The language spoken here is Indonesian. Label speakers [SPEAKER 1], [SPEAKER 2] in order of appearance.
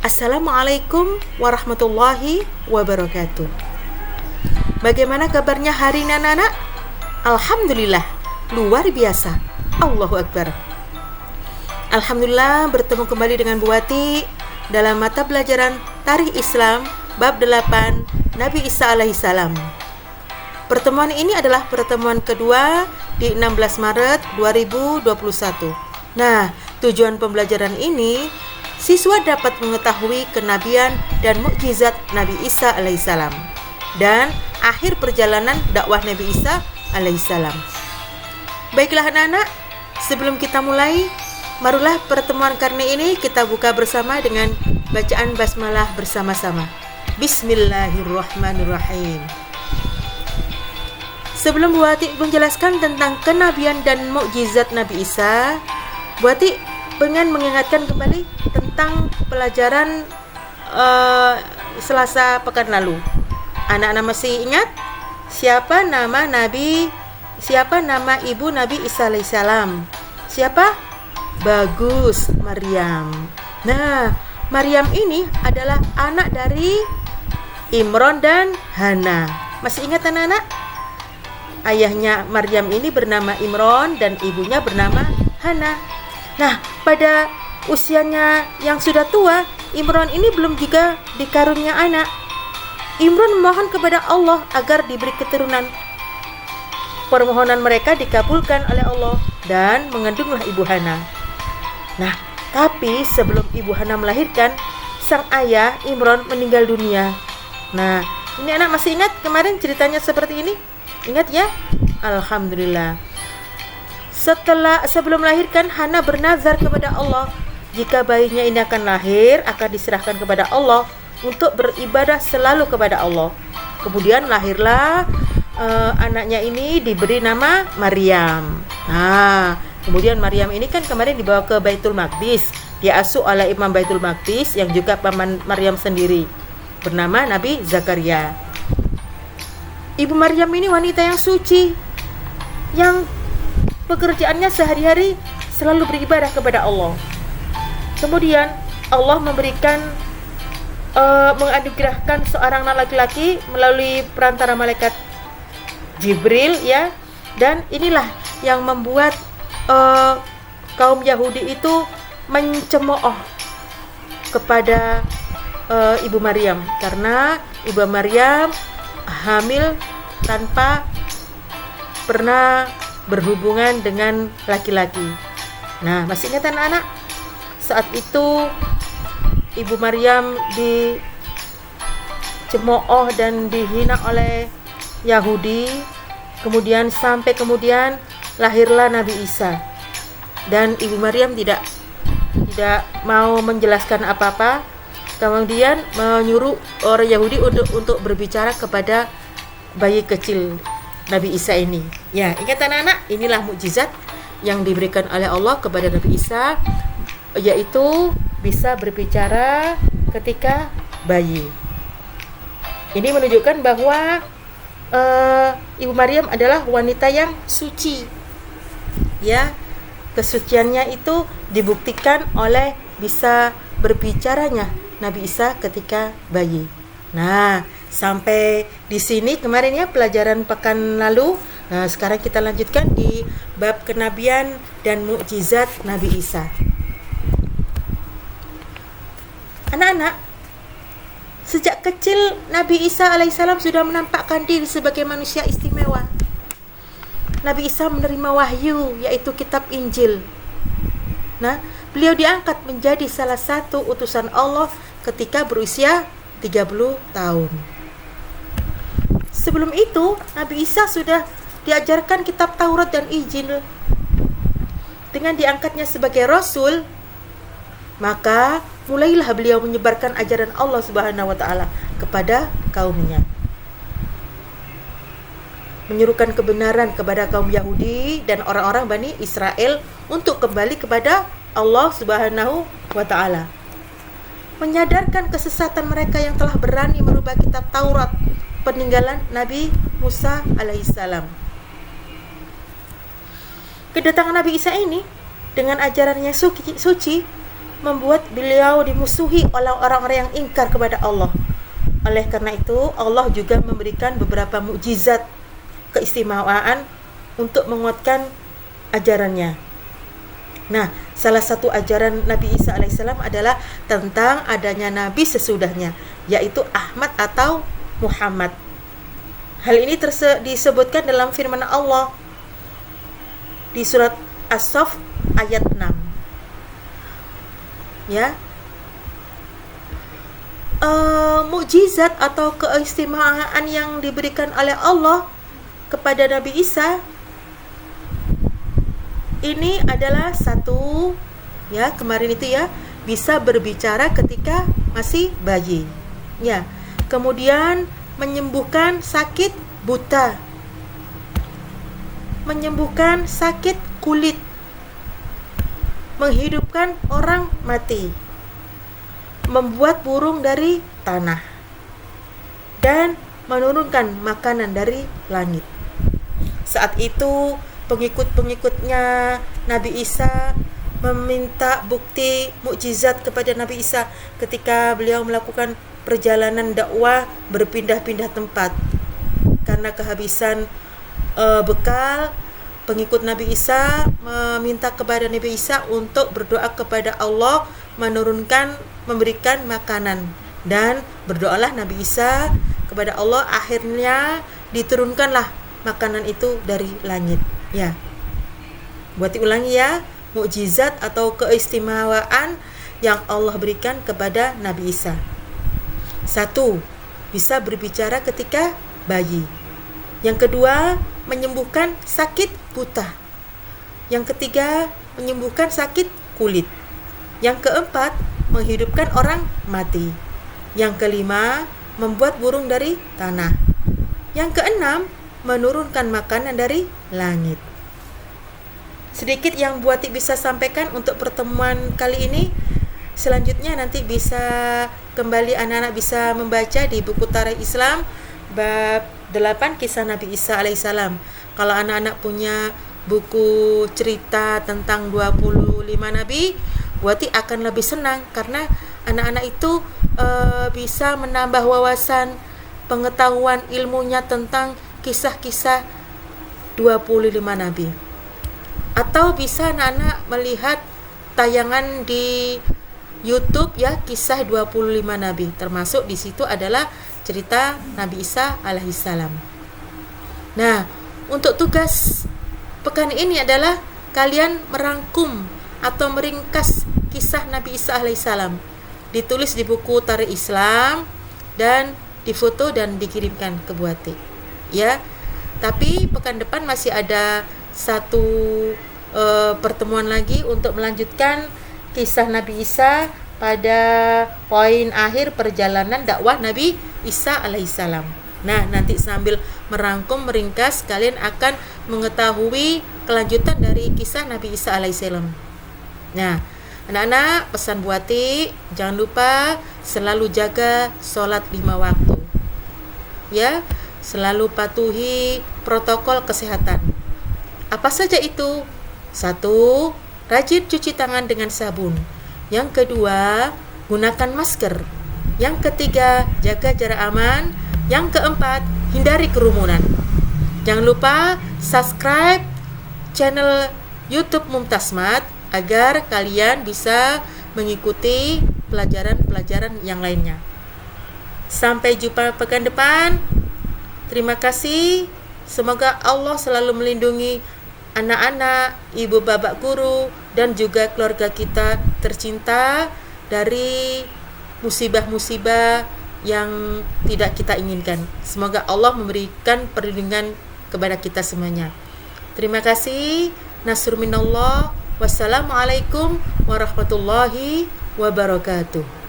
[SPEAKER 1] Assalamualaikum warahmatullahi wabarakatuh. Bagaimana kabarnya hari ini anak-anak? Alhamdulillah, luar biasa. Allahu Akbar. Alhamdulillah bertemu kembali dengan Bu Wati dalam mata pelajaran Tarikh Islam bab 8 Nabi Isa alaihissalam. Pertemuan ini adalah pertemuan kedua di 16 Maret 2021. Nah, tujuan pembelajaran ini siswa dapat mengetahui kenabian dan mukjizat Nabi Isa alaihissalam dan akhir perjalanan dakwah Nabi Isa alaihissalam. Baiklah anak-anak, sebelum kita mulai, marilah pertemuan kali ini kita buka bersama dengan bacaan basmalah bersama-sama. Bismillahirrahmanirrahim. Sebelum Bu Wati menjelaskan tentang kenabian dan mukjizat Nabi Isa, Bu Wati pengen mengingatkan kembali tentang pelajaran Selasa pekan lalu. Anak-anak masih ingat siapa nama ibu Nabi Isa alaihissalam? Siapa? Bagus, Maryam. Nah, Maryam ini adalah anak dari Imron dan Hana. Masih ingat anak-anak? Ayahnya Maryam ini bernama Imron dan ibunya bernama Hana. Nah, pada usianya yang sudah tua, Imron ini belum juga dikarunia anak. Imron memohon kepada Allah agar diberi keturunan. Permohonan mereka dikabulkan oleh Allah dan mengandunglah ibu Hana. Nah, tapi sebelum ibu Hana melahirkan, sang ayah Imron meninggal dunia. Nah, ini anak masih ingat kemarin ceritanya seperti ini? Ingat ya? Alhamdulillah. Sebelum melahirkan, Hana bernazar kepada Allah, jika bayinya ini akan lahir, akan diserahkan kepada Allah untuk beribadah selalu kepada Allah. Kemudian lahirlah anaknya ini diberi nama Maryam. Nah, kemudian Maryam ini kan kemarin dibawa ke Baitul Maqdis, diasuh oleh Imam Baitul Maqdis yang juga paman Maryam sendiri, bernama Nabi Zakaria. Ibu Maryam ini wanita yang suci, yang pekerjaannya sehari-hari selalu beribadah kepada Allah. Kemudian Allah menganugerahkan seorang anak laki-laki melalui perantara malaikat Jibril, ya. Dan inilah yang membuat kaum Yahudi itu mencemooh kepada ibu Maryam, karena ibu Maryam hamil tanpa pernah berhubungan dengan laki-laki. Nah, masih ingat anak-anak? Saat itu ibu Maryam dicemooh dan dihina oleh Yahudi. Kemudian lahirlah Nabi Isa. Dan ibu Maryam tidak mau menjelaskan apa-apa. Kemudian menyuruh orang Yahudi untuk berbicara kepada bayi kecil Nabi Isa ini. Ya, ingat anak-anak, inilah mukjizat yang diberikan oleh Allah kepada Nabi Isa, yaitu bisa berbicara ketika bayi. Ini menunjukkan bahwa Ibu Maryam adalah wanita yang suci. Ya, kesuciannya itu dibuktikan oleh bisa berbicaranya Nabi Isa ketika bayi. Nah, sampai di sini kemarin ya pelajaran pekan lalu. Nah, sekarang kita lanjutkan di bab kenabian dan mukjizat Nabi Isa. Anak-anak, sejak kecil Nabi Isa alaihissalam sudah menampakkan diri sebagai manusia istimewa. Nabi Isa menerima wahyu, yaitu kitab Injil. Nah, beliau diangkat menjadi salah satu utusan Allah ketika berusia 30 tahun. Sebelum itu, Nabi Isa sudah diajarkan kitab Taurat dan Injil. Dengan diangkatnya sebagai Rasul, maka mulailah beliau menyebarkan ajaran Allah Subhanahu wa Ta'ala kepada kaumnya, menyerukan kebenaran kepada kaum Yahudi dan orang-orang Bani Israel untuk kembali kepada Allah Subhanahu wa Ta'ala, menyadarkan kesesatan mereka yang telah berani merubah kitab Taurat peninggalan Nabi Musa alaihissalam. Kedatangan Nabi Isa ini dengan ajarannya suci membuat beliau dimusuhi oleh orang-orang yang ingkar kepada Allah. Oleh karena itu, Allah juga memberikan beberapa mukjizat keistimewaan untuk menguatkan ajarannya. Nah, salah satu ajaran Nabi Isa alaihissalam adalah tentang adanya nabi sesudahnya, yaitu Ahmad atau Muhammad. Hal ini disebutkan dalam firman Allah di surat As-Saff ayat 6. Ya. Mukjizat atau keistimewaan yang diberikan oleh Allah kepada Nabi Isa ini adalah satu, ya, kemarin itu ya, bisa berbicara ketika masih bayi. Ya. Kemudian menyembuhkan sakit buta, menyembuhkan sakit kulit, menghidupkan orang mati, membuat burung dari tanah, dan menurunkan makanan dari langit. Saat itu pengikut-pengikutnya Nabi Isa meminta bukti mukjizat kepada Nabi Isa ketika beliau melakukan perjalanan dakwah berpindah-pindah tempat. Karena kehabisan bekal, pengikut Nabi Isa meminta kepada Nabi Isa untuk berdoa kepada Allah memberikan makanan, dan berdoalah Nabi Isa kepada Allah, akhirnya diturunkanlah makanan itu dari langit. Ya, buat diulangi ya, mukjizat atau keistimewaan yang Allah berikan kepada Nabi Isa. 1. Bisa berbicara ketika bayi. Yang kedua, menyembuhkan sakit buta. Yang ketiga, menyembuhkan sakit kulit. Yang keempat, menghidupkan orang mati. Yang kelima, membuat burung dari tanah. Yang keenam, menurunkan makanan dari langit. Sedikit yang Buati bisa sampaikan untuk pertemuan kali ini. Selanjutnya nanti bisa kembali anak-anak bisa membaca di buku Tarikh Islam bab 8 kisah Nabi Isa alaihissalam. Kalau anak-anak punya buku cerita tentang 25 nabi, Buati akan lebih senang karena anak-anak itu bisa menambah wawasan pengetahuan ilmunya tentang kisah-kisah 25 nabi. Atau bisa anak-anak melihat tayangan di YouTube ya, kisah 25 nabi, termasuk di situ adalah cerita Nabi Isa alaihissalam. Nah, untuk tugas pekan ini adalah kalian merangkum atau meringkas kisah Nabi Isa alaihissalam, ditulis di buku Tarikh Islam dan difoto dan dikirimkan ke Buati. Ya, tapi pekan depan masih ada satu pertemuan lagi untuk melanjutkan kisah Nabi Isa pada poin akhir perjalanan dakwah Nabi Isa alaihissalam. Nah, nanti sambil merangkum, meringkas, kalian akan mengetahui kelanjutan dari kisah Nabi Isa alaihissalam. Nah, anak-anak, pesan Buati, jangan lupa selalu jaga sholat 5 waktu. Ya, selalu patuhi protokol kesehatan. Apa saja itu? 1. Rajin cuci tangan dengan sabun. Yang kedua, gunakan masker. Yang ketiga, jaga jarak aman. Yang keempat, hindari kerumunan. Jangan lupa subscribe channel YouTube Mumtazmat agar kalian bisa mengikuti pelajaran-pelajaran yang lainnya. Sampai jumpa pekan depan. Terima kasih. Semoga Allah selalu melindungi anak-anak, ibu bapak guru, dan juga keluarga kita tercinta dari musibah-musibah yang tidak kita inginkan. Semoga Allah memberikan perlindungan kepada kita semuanya. Terima kasih. Nasrul minallah. Wassalamualaikum warahmatullahi wabarakatuh.